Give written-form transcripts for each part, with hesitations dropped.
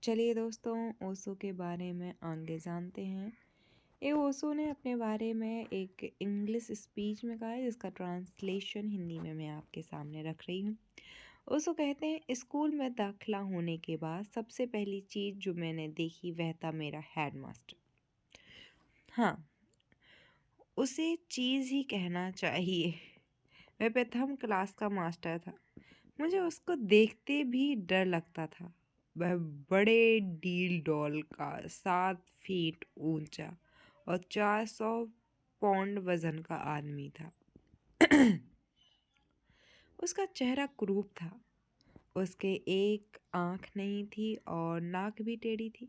चलिए दोस्तों, ओशो के बारे में आगे जानते हैं। ये ओशो ने अपने बारे में एक इंग्लिश स्पीच में कहा है, जिसका ट्रांसलेशन हिंदी में मैं आपके सामने रख रही हूँ। ओशो कहते हैं, स्कूल में दाखिला होने के बाद सबसे पहली चीज़ जो मैंने देखी वह था मेरा हेडमास्टर। हाँ, उसे चीज़ ही कहना चाहिए। वह प्रथम क्लास का मास्टर था। मुझे उसको देखते भी डर लगता था। वह बड़े डील डॉल का 7 फीट ऊंचा और 400 पाउंड वजन का आदमी था। उसका चेहरा क्रूर था। उसके एक आंख नहीं थी और नाक भी टेढ़ी थी।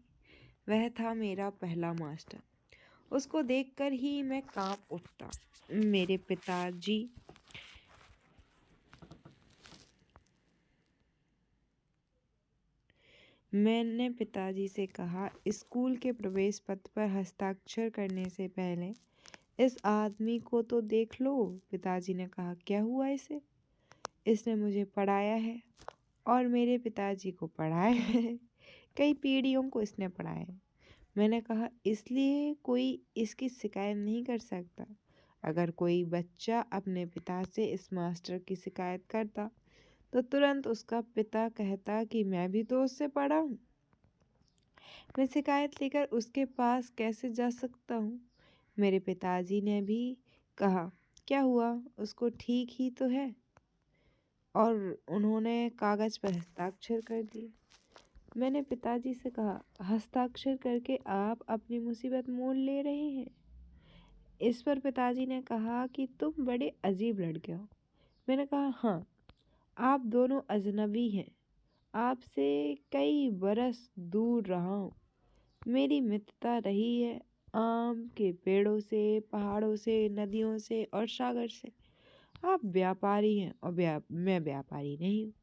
वह था मेरा पहला मास्टर। उसको देखकर ही मैं कांप उठता। मेरे पिताजी मैंने पिताजी से कहा, स्कूल के प्रवेश पत्र पर हस्ताक्षर करने से पहले इस आदमी को तो देख लो। पिताजी ने कहा, क्या हुआ इसे? इसने मुझे पढ़ाया है और मेरे पिताजी को पढ़ाया है। कई पीढ़ियों को इसने पढ़ाया है। मैंने कहा, इसलिए कोई इसकी शिकायत नहीं कर सकता। अगर कोई बच्चा अपने पिता से इस मास्टर की शिकायत करता तो तुरंत उसका पिता कहता कि मैं भी तो उससे पढ़ा हूँ। मैं शिकायत लेकर उसके पास कैसे जा सकता हूँ? मेरे पिताजी ने भी कहा, क्या हुआ, उसको ठीक ही तो है। और उन्होंने कागज़ पर हस्ताक्षर कर दिए। मैंने पिताजी से कहा, हस्ताक्षर करके आप अपनी मुसीबत मोल ले रहे हैं? इस पर पिताजी ने कहा कि तुम बड़े अजीब लड़के हो। मैंने कहा, हाँ, आप दोनों अजनबी हैं। आपसे कई बरस दूर रहा हूँ। मेरी मित्रता रही है आम के पेड़ों से, पहाड़ों से, नदियों से और सागर से। आप व्यापारी हैं और मैं व्यापारी नहीं हूँ।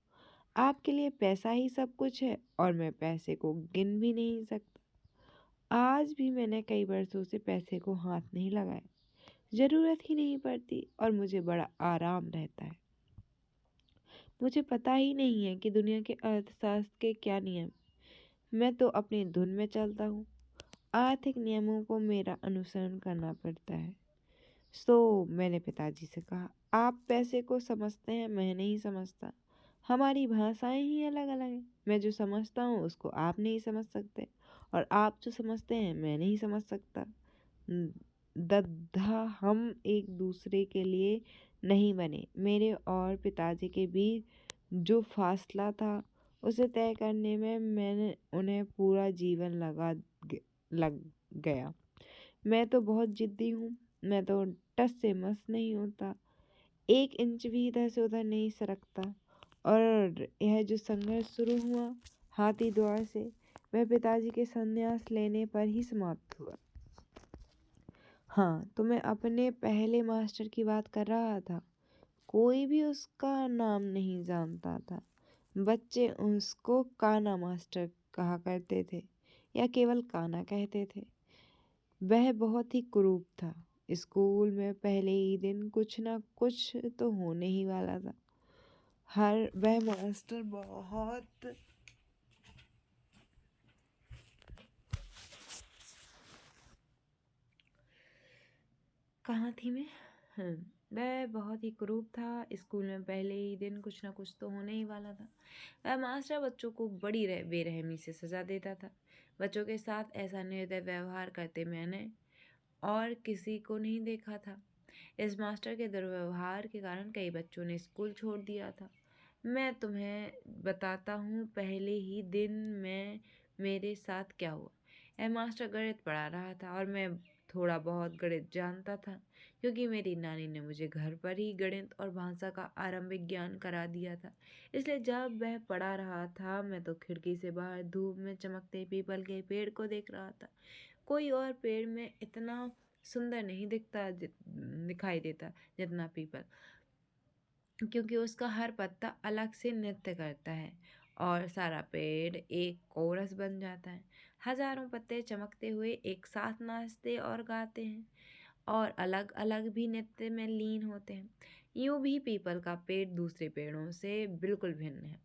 आपके लिए पैसा ही सब कुछ है और मैं पैसे को गिन भी नहीं सकता। आज भी मैंने कई वर्षों से पैसे को हाथ नहीं लगाया। ज़रूरत ही नहीं पड़ती और मुझे बड़ा आराम रहता है। मुझे पता ही नहीं है कि दुनिया के अर्थशास्त्र के क्या नियम। मैं तो अपनी धुन में चलता हूँ। आर्थिक नियमों को मेरा अनुसरण करना पड़ता है। मैंने पिताजी से कहा, आप पैसे को समझते हैं, मैं नहीं समझता। हमारी भाषाएं ही अलग अलग हैं। मैं जो समझता हूँ उसको आप नहीं समझ सकते और आप जो समझते हैं मैं नहीं समझ सकता। दद्दा हम एक दूसरे के लिए नहीं बने। मेरे और पिताजी के बीच जो फासला था उसे तय करने में मैंने उन्हें पूरा जीवन लग गया। मैं तो बहुत जिद्दी हूँ। मैं तो टस से मस नहीं होता। 1 इंच भी इधर से उधर नहीं सरकता। और यह जो संघर्ष शुरू हुआ हाथी द्वार से, वह पिताजी के संन्यास लेने पर ही समाप्त हुआ। हाँ, तो मैं अपने पहले मास्टर की बात कर रहा था। कोई भी उसका नाम नहीं जानता था। बच्चे उसको काना मास्टर कहा करते थे या केवल काना कहते थे। वह बहुत ही कुरूप था। स्कूल में पहले ही दिन कुछ ना कुछ तो होने ही वाला था। वह मास्टर बहुत कहाँ थी मैं? हाँ, वह बहुत ही कुरूप था। स्कूल में पहले ही दिन कुछ ना कुछ तो होने ही वाला था। वह मास्टर बच्चों को बड़ी बेरहमी से सजा देता था। बच्चों के साथ ऐसा निर्दय व्यवहार करते मैंने और किसी को नहीं देखा था। इस मास्टर के दुर्व्यवहार के कारण कई बच्चों ने स्कूल छोड़ दिया था। मैं तुम्हें बताता हूँ पहले ही दिन में मेरे साथ क्या हुआ। यह मास्टर गणित पढ़ा रहा था और मैं थोड़ा बहुत गणित जानता था, क्योंकि मेरी नानी ने मुझे घर पर ही गणित और भाषा का आरंभिक ज्ञान करा दिया था। इसलिए जब वह पढ़ा रहा था मैं तो खिड़की से बाहर धूप में चमकते पीपल के पेड़ को देख रहा था। कोई और पेड़ में इतना सुंदर नहीं दिखाई देता जितना पीपल, क्योंकि उसका हर पत्ता अलग से नृत्य करता है और सारा पेड़ एक कोरस बन जाता है। हजारों पत्ते चमकते हुए एक साथ नाचते और गाते हैं और अलग अलग भी नृत्य में लीन होते हैं। यूं भी पीपल का पेड़ दूसरे पेड़ों से बिल्कुल भिन्न है।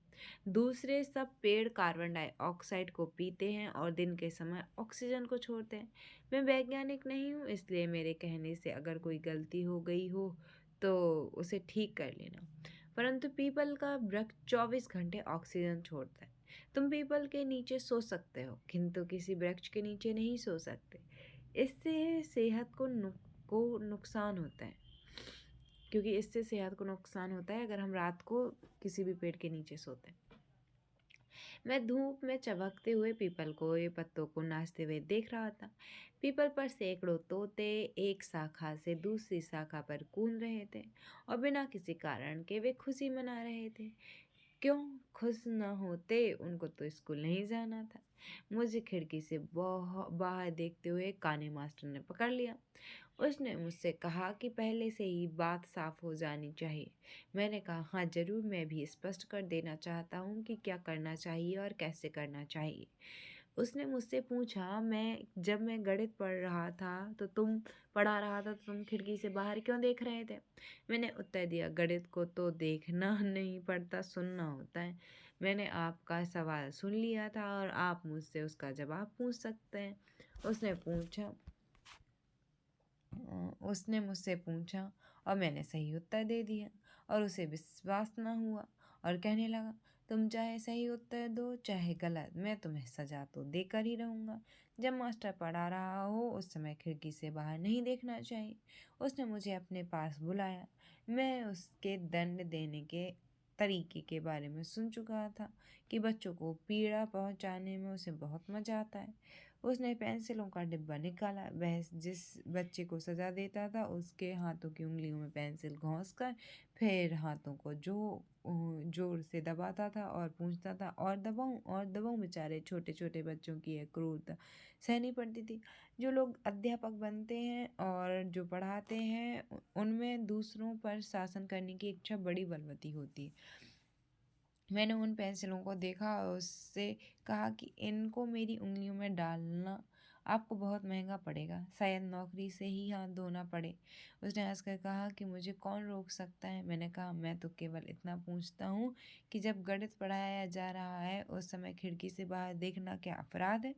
दूसरे सब पेड़ कार्बन डाइऑक्साइड को पीते हैं और दिन के समय ऑक्सीजन को छोड़ते हैं। मैं वैज्ञानिक नहीं हूँ, इसलिए मेरे कहने से अगर कोई गलती हो गई हो तो उसे ठीक कर लेना। परंतु पीपल का वृक्ष 24 घंटे ऑक्सीजन छोड़ता है। तुम पीपल के नीचे सो सकते हो, किंतु किसी वृक्ष के नीचे नहीं सो सकते। इससे सेहत को नुकसान होता है, क्योंकि इससे सेहत को नुकसान होता है अगर हम रात को किसी भी पेड़ के नीचे सोते हैं। मैं धूप में चमकते हुए पीपल को ये पत्तों को नाचते हुए देख रहा था। पीपल पर सैकड़ों तोते एक शाखा से दूसरी शाखा पर कूद रहे थे और बिना किसी कारण के वे खुशी मना रहे थे। क्यों खुश न होते, उनको तो स्कूल नहीं जाना था। मुझे खिड़की से बाहर देखते हुए काने मास्टर ने पकड़ लिया। उसने मुझसे कहा कि पहले से ही बात साफ हो जानी चाहिए। मैंने कहा हाँ जरूर, मैं भी स्पष्ट कर देना चाहता हूँ कि क्या करना चाहिए और कैसे करना चाहिए। उसने मुझसे पूछा, जब मैं गणित पढ़ा रहा था तो तुम खिड़की से बाहर क्यों देख रहे थे? मैंने उत्तर दिया, गणित को तो देखना नहीं पड़ता, सुनना होता है। मैंने आपका सवाल सुन लिया था और आप मुझसे उसका जवाब पूछ सकते हैं। उसने मुझसे पूछा और मैंने सही उत्तर दे दिया और उसे विश्वास न हुआ और कहने लगा, तुम चाहे सही उत्तर दो चाहे गलत, मैं तुम्हें सजा तो देकर ही रहूँगा। जब मास्टर पढ़ा रहा हो उस समय खिड़की से बाहर नहीं देखना चाहिए। उसने मुझे अपने पास बुलाया। मैं उसके दंड देने के तरीके के बारे में सुन चुका था कि बच्चों को पीड़ा पहुंचाने में उसे बहुत मजा आता है। उसने पेंसिलों का डिब्बा निकाला। वह जिस बच्चे को सजा देता था उसके हाथों की उंगलियों में पेंसिल घोंसकर फिर हाथों को जोर से दबाता था और पूछता था, और दबाऊं। बेचारे छोटे छोटे बच्चों की यह क्रूरता सहनी पड़ती थी। जो लोग अध्यापक बनते हैं और जो पढ़ाते हैं उनमें दूसरों पर शासन करने की इच्छा बड़ी बलवती होती है। मैंने उन पेंसिलों को देखा और उससे कहा कि इनको मेरी उंगलियों में डालना आपको बहुत महंगा पड़ेगा, शायद नौकरी से ही हाथ धोना पड़े। उसने हंसकर कहा कि मुझे कौन रोक सकता है। मैंने कहा, मैं तो केवल इतना पूछता हूँ कि जब गणित पढ़ाया जा रहा है उस समय खिड़की से बाहर देखना क्या अपराध है?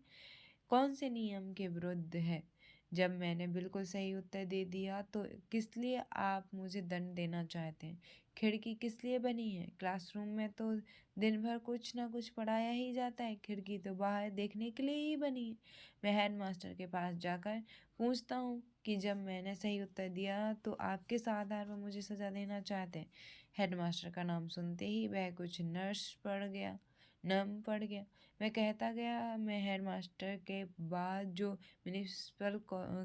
कौन से नियम के विरुद्ध है? जब मैंने बिल्कुल सही उत्तर दे दिया तो किस लिए आप मुझे दंड देना चाहते हैं? खिड़की किस लिए बनी है? क्लासरूम में तो दिन भर कुछ ना कुछ पढ़ाया ही जाता है, खिड़की तो बाहर देखने के लिए ही बनी है। मैं हेडमास्टर के पास जाकर पूछता हूँ कि जब मैंने सही उत्तर दिया तो आप किस आधार पर मुझे सजा देना चाहते हैं? हेडमास्टर का नाम सुनते ही वह कुछ नम पड़ गया। मैं कहता गया, मैं हेडमास्टर के बाद जो म्यूनिसिपल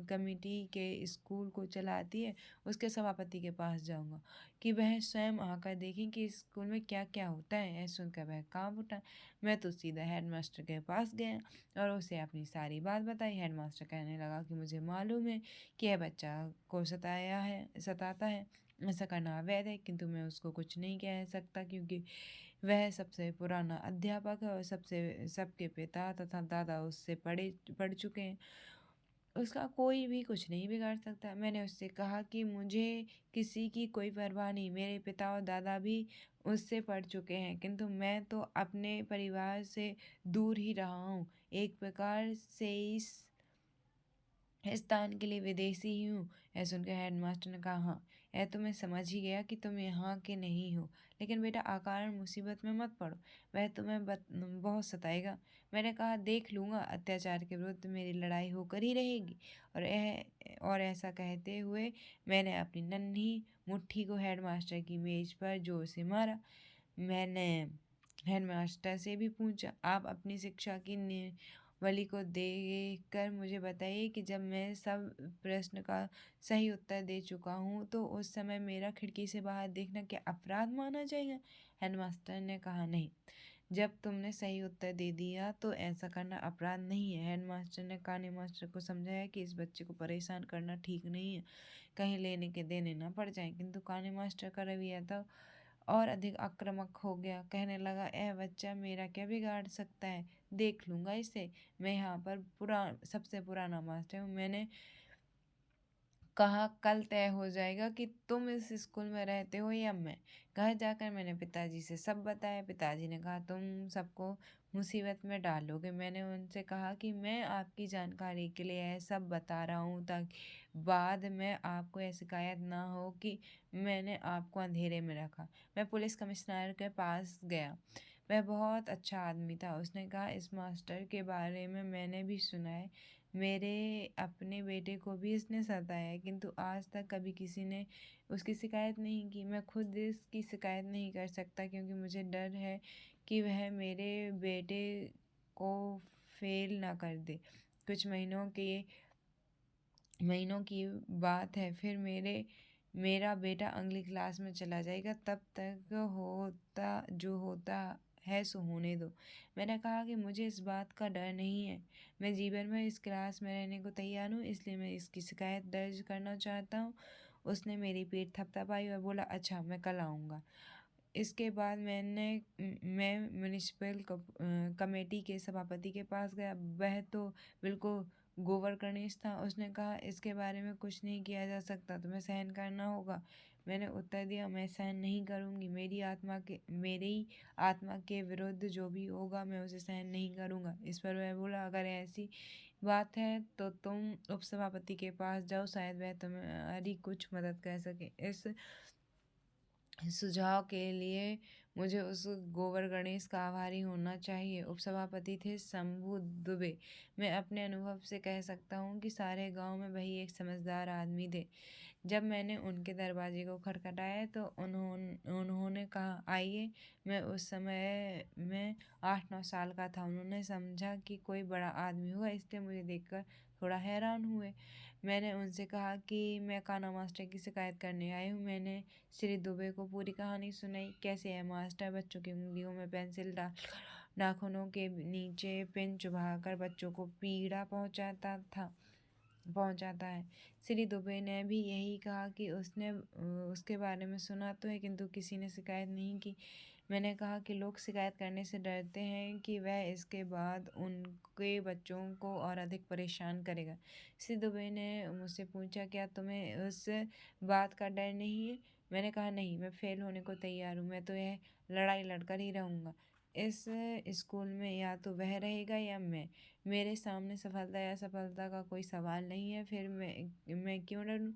कमेटी के स्कूल को चलाती है उसके सभापति के पास जाऊंगा कि वह स्वयं आकर देखें कि स्कूल में क्या क्या होता है। ऐसा सुनकर वह कांप उठा। मैं तो सीधा हेडमास्टर के पास गया और उसे अपनी सारी बात बताई। हेडमास्टर कहने लगा कि मुझे मालूम है कि यह बच्चा को सताता है, ऐसा करना अवैध है, किंतु मैं उसको कुछ नहीं कह सकता क्योंकि वह सबसे पुराना अध्यापक है और सबके पिता तथा दादा उससे पढ़ चुके हैं। उसका कोई भी कुछ नहीं बिगाड़ सकता। मैंने उससे कहा कि मुझे किसी की कोई परवाह नहीं, मेरे पिता और दादा भी उससे पढ़ चुके हैं, किंतु मैं तो अपने परिवार से दूर ही रहा हूँ, एक प्रकार से इस स्थान के लिए विदेशी ही हूँ। यह सुनकर हेडमास्टर ने कहा, हाँ यह तो मैं समझ ही गया कि तुम यहाँ के नहीं हो, लेकिन बेटा अकारण मुसीबत में मत पड़ो, वह तुम्हें बहुत सताएगा। मैंने कहा, देख लूँगा, अत्याचार के विरुद्ध मेरी लड़ाई होकर ही रहेगी। और ऐसा कहते हुए मैंने अपनी नन्ही मुट्ठी को हेडमास्टर की मेज पर जोर से मारा। मैंने हेडमास्टर से भी पूछा, आप अपनी शिक्षा की वली को देखकर मुझे बताइए कि जब मैं सब प्रश्न का सही उत्तर दे चुका हूँ तो उस समय मेरा खिड़की से बाहर देखना क्या अपराध माना जाएगा? हेडमास्टर ने कहा, नहीं, जब तुमने सही उत्तर दे दिया तो ऐसा करना अपराध नहीं है। हेडमास्टर ने काने मास्टर को समझाया कि इस बच्चे को परेशान करना ठीक नहीं है, कहीं लेने के देने ना पड़ जाए, किंतु काने मास्टर का रवैया था और अधिक आक्रामक हो गया। कहने लगा, बच्चा मेरा क्या बिगाड़ सकता है, देख लूँगा इसे, मैं यहाँ पर सबसे पुराना मास्टर हूँ, मैंने कहा कल तय हो जाएगा कि तुम इस स्कूल में रहते हो या मैं। घर जाकर मैंने पिताजी से सब बताया। पिताजी ने कहा तुम सबको मुसीबत में डालोगे। मैंने उनसे कहा कि मैं आपकी जानकारी के लिए यह सब बता रहा हूँ ताकि बाद में आपको यह शिकायत ना हो कि मैंने आपको अंधेरे में रखा। मैं पुलिस कमिश्नर के पास गया। वह बहुत अच्छा आदमी था। उसने कहा इस मास्टर के बारे में मैंने भी सुना है। मेरे अपने बेटे को भी इसने सताया है, किंतु आज तक कभी किसी ने उसकी शिकायत नहीं की। मैं खुद इसकी शिकायत नहीं कर सकता क्योंकि मुझे डर है कि वह मेरे बेटे को फेल ना कर दे। कुछ महीनों की बात है, फिर मेरा बेटा अगली क्लास में चला जाएगा। तब तक होता है सो होने दो। मैंने कहा कि मुझे इस बात का डर नहीं है। मैं जीवन में इस क्लास में रहने को तैयार हूँ, इसलिए मैं इसकी शिकायत दर्ज करना चाहता हूँ। उसने मेरी पीठ थपथपाई और बोला अच्छा मैं कल आऊँगा। इसके बाद मैं म्यूनिसिपल कमेटी के सभापति के पास गया। वह तो बिल्कुल गोबर गणेश था। उसने कहा इसके बारे में कुछ नहीं किया जा सकता, तुम्हें सहन करना होगा। मैंने उत्तर दिया मैं सहन नहीं करूँगी। मेरी आत्मा के विरुद्ध जो भी होगा मैं उसे सहन नहीं करूँगा। इस पर वह बोला अगर ऐसी बात है तो तुम उपसभापति के पास जाओ, शायद वह तुम्हारी कुछ मदद कर सके। इस सुझाव के लिए मुझे उस गोबर गणेश का आभारी होना चाहिए। उपसभापति थे शंभू दुबे। मैं अपने अनुभव से कह सकता हूँ कि सारे गांव में वही एक समझदार आदमी थे। जब मैंने उनके दरवाजे को खटखटाया तो उन्होंने कहा आइए। मैं उस समय में 8-9 साल का था। उन्होंने समझा कि कोई बड़ा आदमी हुआ, इसलिए मुझे देखकर थोड़ा हैरान हुए। मैंने उनसे कहा कि मैं काना मास्टर की शिकायत करने आई हूँ। मैंने श्री दुबे को पूरी कहानी सुनाई। कैसे है मास्टर बच्चों की उंगलियों में पेंसिल डाल नाखूनों के नीचे पिन चुभाकर बच्चों को पीड़ा पहुंचाता है। श्री दुबे ने भी यही कहा कि उसने उसके बारे में सुना तो है, किंतु किसी ने शिकायत नहीं की। मैंने कहा कि लोग शिकायत करने से डरते हैं कि वह इसके बाद उनके बच्चों को और अधिक परेशान करेगा। श्री दुबे ने मुझसे पूछा क्या तुम्हें उस बात का डर नहीं है। मैंने कहा नहीं, मैं फेल होने को तैयार हूँ। मैं तो यह लड़ाई लड़कर ही रहूँगा। इस स्कूल में या तो वह रहेगा या मैं। मेरे सामने सफलता या असफलता का कोई सवाल नहीं है, फिर मैं क्यों डरूं।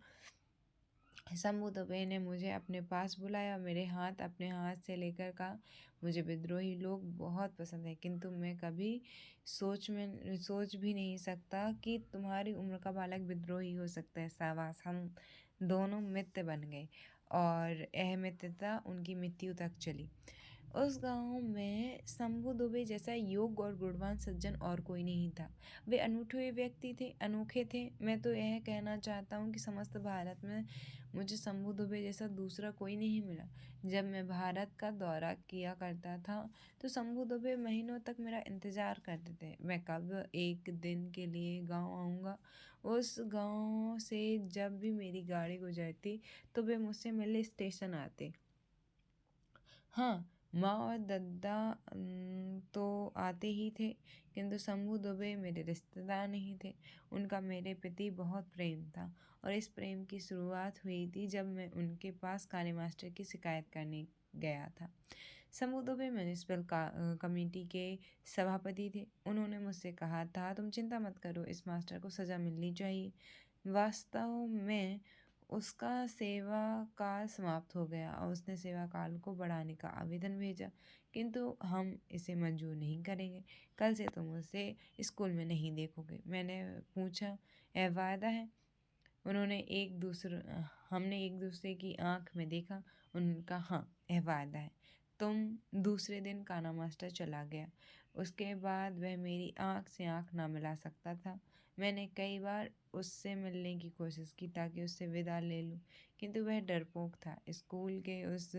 शंभू दुबे ने मुझे अपने पास बुलाया, मेरे हाथ अपने हाथ से लेकर कहा मुझे विद्रोही लोग बहुत पसंद है, किंतु मैं कभी सोच भी नहीं सकता कि तुम्हारी उम्र का बालक विद्रोही हो सकता है। शाबाश। हम दोनों मित्र बन गए और यह मित्रता उनकी मृत्यु तक चली। उस गांव में शंभू दुबे जैसा योग्य और गुणवान सज्जन और कोई नहीं था। वे अनोखे थे। मैं तो यह कहना चाहता हूँ कि समस्त भारत में मुझे शंभू दुबे जैसा दूसरा कोई नहीं मिला। जब मैं भारत का दौरा किया करता था तो शंभू दुबे महीनों तक मेरा इंतजार करते थे। मैं कब एक दिन के लिए गांव आऊँगा। उस गांव से जब भी मेरी गाड़ी गुजरती तो वे मुझसे मिलने स्टेशन आते। हाँ, माँ और दद्दा तो आते ही थे, किंतु शंभू दुबे मेरे रिश्तेदार नहीं थे। उनका मेरे प्रति बहुत प्रेम था और इस प्रेम की शुरुआत हुई थी जब मैं उनके पास काले मास्टर की शिकायत करने गया था। शंभू दुबे म्यूनिसिपल कमेटी के सभापति थे। उन्होंने मुझसे कहा था तुम चिंता मत करो, इस मास्टर को सज़ा मिलनी चाहिए। वास्तव में उसका सेवा काल समाप्त हो गया और उसने सेवा काल को बढ़ाने का आवेदन भेजा, किंतु हम इसे मंजूर नहीं करेंगे। कल से तुम उसे स्कूल में नहीं देखोगे। मैंने पूछा यह वायदा है। हमने एक दूसरे की आंख में देखा। उनका हाँ यह वायदा है। दूसरे दिन काना मास्टर चला गया। उसके बाद वह मेरी आंख से आंख ना मिला सकता था। मैंने कई बार उससे मिलने की कोशिश की ताकि उससे विदा ले लूं, किंतु वह डरपोक था। स्कूल के उस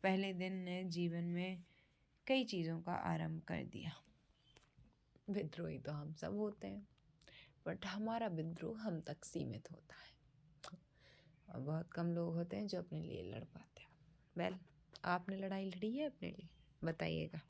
पहले दिन ने जीवन में कई चीज़ों का आरंभ कर दिया। विद्रोही तो हम सब होते हैं, बट हमारा विद्रोह हम तक सीमित होता है और बहुत कम लोग होते हैं जो अपने लिए लड़ पाते हैं। आपने लड़ाई लड़ी है अपने लिए? बताइएगा।